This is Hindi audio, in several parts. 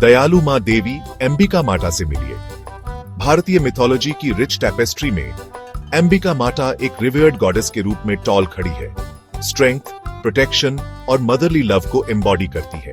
दयालु मां देवी अंबिका माता से मिलिए। भारतीय मिथोलॉजी की रिच टेपेस्ट्री में अंबिका माता एक रिवर्ड गॉडेस के रूप में टॉल खड़ी है। स्ट्रेंथ, प्रोटेक्शन और मदरली लव को एम्बॉडी करती है।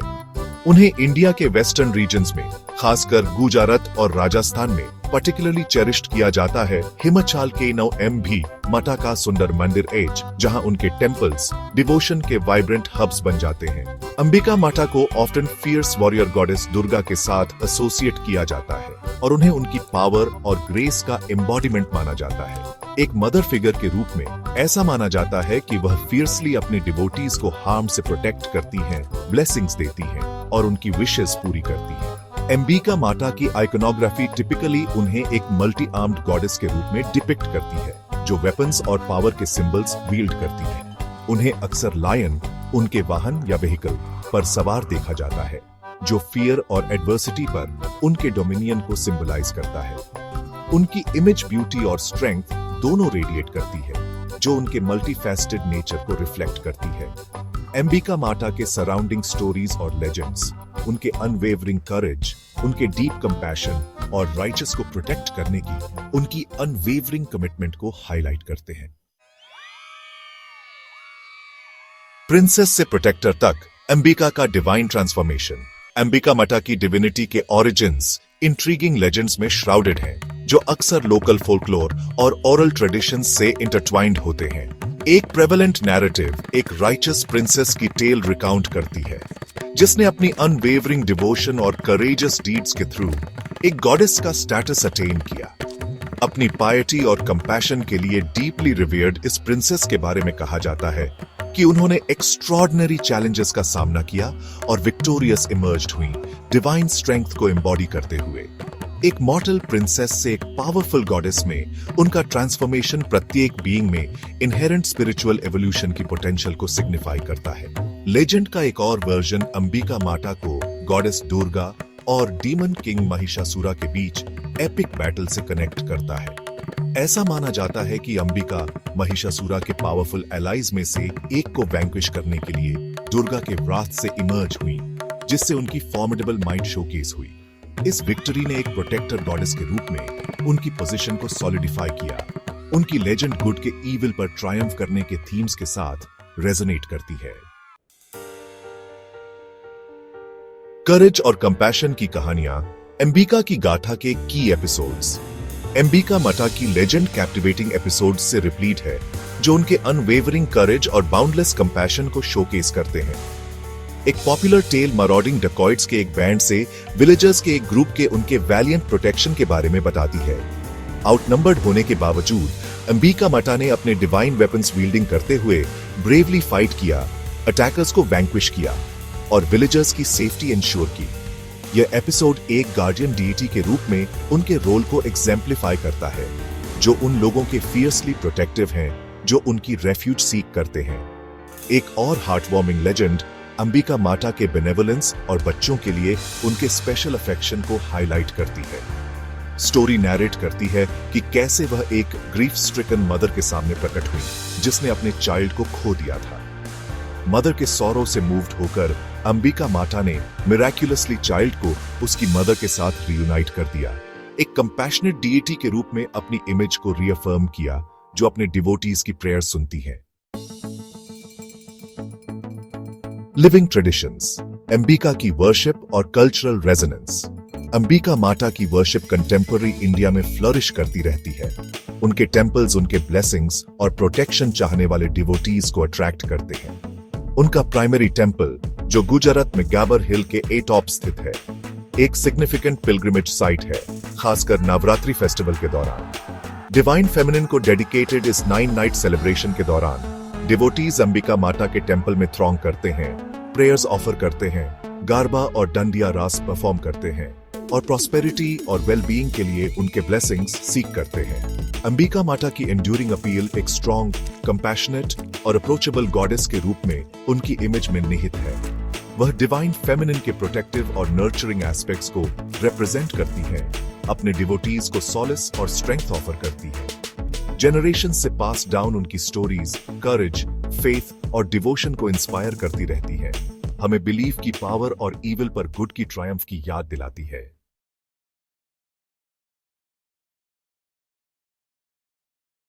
उन्हें इंडिया के वेस्टर्न रीजन्स में, खासकर गुजरात और राजस्थान में पर्टिकुलरली चेरिश्ड किया जाता है। हिमाचल के नौ भी माता का सुंदर मंदिर एज, जहां उनके टेम्पल्स डिवोशन के वाइब्रेंट हब्स बन जाते हैं। अंबिका माता को often fierce warrior goddess Durga के साथ एसोसिएट किया जाता है और उन्हें उनकी पावर और ग्रेस का एम्बॉडीमेंट माना जाता है। एक मदर फिगर के रूप में ऐसा माना जाता है कि वह फियर्सली अपने डिवोटीज को हार्म से प्रोटेक्ट करती हैं, ब्लेसिंग्स देती हैं और उनकी विशेस पूरी करती हैं। अंबिका माता की आइकोनोग्राफी टिपिकली उन्हें एक मल्टी आर्म्ड गॉडेस के रूप में डिपिक्ट करती है, जो वेपन्स और पावर के सिंबल्स वील्ड करती है। उन्हें अक्सर लायन, उनके वाहन या व्हीकल पर सवार देखा जाता है, जो फियर और एडवर्सिटी पर उनके डोमिनियन को सिंबलाइज करता है। उनकी इमेज ब्यूटी और स्ट्रेंथ दोनों रेडिएट करती है, जो उनके मल्टीफेस्टेड नेचर को रिफ्लेक्ट करती है। अंबिका माता के सराउंडिंग स्टोरीज और लेजेंड्स उनके अनवेवरिंग करेज, उनके डीप कंपैशन और राइचस को प्रोटेक्ट करने की उनकी अनवेवरिंग कमिटमेंट को हाईलाइट करते हैं। प्रिंसेस से प्रोटेक्टर तक अंबिका का डिवाइन ट्रांसफॉर्मेशन। अंबिका माता की डिविनिटी के ओरिजिन्स इंट्रीगिंग लेजेंड्स में श्राउडेड हैं, जो अक्सर लोकल फोल्कलोर और ओरल ट्रेडिशंस से इंटरट्वाइंड होते हैं। एक प्रेवलेंट नैरेटिव एक राइचस प्रिंसेस की टेल रिकाउंट करती है, जिसने अपनी अनवेवरिंग डिवोशन और करेजियस डीड्स के थ्रू एक गॉडेस का स्टेटस अटेन किया। अपनी पायटी और कंपैशन के लिए डीपली रिवियर्ड इस प्रिंसेस के बारे में कहा जाता है कि उन्होंने एक्स्ट्रॉर्डिनरी चैलेंजेस का सामना किया और विक्टोरियस इमर्ज्ड हुई, डिवाइन स्ट्रेंथ को एम्बॉडी करते हुए। एक मॉर्टल प्रिंसेस से एक पावरफुल गॉडेस में उनका ट्रांसफॉर्मेशन प्रत्येक बीइंग में इनहेरेंट स्पिरिचुअल एवोल्यूशन की पोटेंशियल को सिग्निफाई करता है। लेजेंड का एक और वर्जन अंबिका माता को गॉडेस दुर्गा और डीमन किंग महिषासुरा के बीच एपिक बैटल से कनेक्ट करता है। ऐसा माना जाता है कि अंबिका महिषासुरा के पावरफुल एलाइज में से एक को वैंक्विश करने के लिए दुर्गा के व्राथ से इमर्ज हुई, जिससे उनकी फॉर्मिडेबल माइट शोकेस हुई। इस विक्ट्री ने एक प्रोटेक्टर गॉडेस के रूप में उनकी पोजीशन को सॉलिडिफाई किया। उनकी लेजेंड गुड के ईविल पर ट्रायम्फ करने के थीम्स के साथ रेजोनेट करती है। करेज और कंपैशन की कहानियां अंबिका की गाथा के की एपिसोड्स। अंबिका माता की लेजेंड कैप्टिवेटिंग एपिसोड्स से रिप्लीट है, जो उनके अनवेवरिंग करेज और बाउंडलेस कंपैशन को शोकेस करते हैं। एक पॉपुलर टेल मराउडिंग डकॉइट्स के एक बैंड से विलेजर्स के एक ग्रुप के उनके वैलियंट प्रोटेक्शन के बारे में बताती है। आउटनंबर्ड होने के बावजूद अंबिका माता ने अपने डिवाइन वेपन्स वील्डिंग करते हुए ब्रेवली फाइट किया, अटैकर्स को वैंक्विश किया और विलेजर्स की सेफ्टी इंश्योर की। यह एपिसोड एक गार्डियन डीटी के रूप में उनके रोल को एग्जेम्प्लीफाई करता है, जो उन लोगों के फियर्सली प्रोटेक्टिव हैं जो उनकी रेफ्यूज सीक करते हैं। एक और हार्ट वार्मिंग लेजेंड अंबिका माता के बेनेवोलेंस और बच्चों के लिए उनके स्पेशल अफेक्शन को हाईलाइट करती है। स्टोरी नैरेट करती है कि कैसे वह एक ग्रीफ स्ट्रिकन मदर के सामने प्रकट हुई, जिसने अपने चाइल्ड को खो दिया था। मदर के सौरों से मूव्ड होकर अंबिका माता ने मिराक्युलसली चाइल्ड को उसकी मदर के साथ रियूनाइट कर दिया। एक कंपैशनेट डीटी के रूप में अपनी इमेज को रीअफर्म किया, जो अपने डिवोटीज की प्रेयर सुनती है। लिविंग ट्रेडिशंस, अंबिका की वर्शिप और कल्चरल रेजोनेंस। अंबिका माता की वर्शिप कंटेम्पररी इंडिया में फ्लरिश करती रहती है। उनके टेम्पल्स उनके ब्लेसिंग्स और प्रोटेक्शन चाहने वाले डिवोटीज को अट्रैक्ट करते हैं। उनका प्राइमरी टेम्पल, जो गुजरात में गैबर हिल के एटॉप स्थित है, एक सिग्निफिकेंट पिलग्रिमेज साइट है, खासकर नवरात्रि फेस्टिवल के दौरान। डिवाइन फेमिनिन को डेडिकेटेड इस 9 नाइट सेलिब्रेशन के दौरान डिवोटीज अंबिका माता के टेम्पल में थ्रॉन्ग करते हैं, प्रेयर्स ऑफर करते हैं, गारबा और डंडिया रास परफॉर्म करते हैं और प्रॉस्पेरिटी और वेलबीइंग के लिए उनके ब्लेसिंग्स सीक करते हैं। अंबिका माता की एंड्यूरिंग अपील एक स्ट्रॉन्ग, कंपैशनेट और अप्रोचेबल गॉडेस के रूप में उनकी इमेज में निहित है। वह डिवाइन फेमिनिन के प्रोटेक्टिव और नर्चरिंग एस्पेक्ट्स को रिप्रेजेंट करती है, अपने डिवोटीज को सॉलिस और स्ट्रेंथ ऑफर करती है। जनरेशन से पास डाउन उनकी स्टोरीज करेज, फेथ और डिवोशन को इंस्पायर करती रहती है। हमें बिलीफ की पावर और इविल पर गुड की ट्रायम्फ की याद दिलाती है।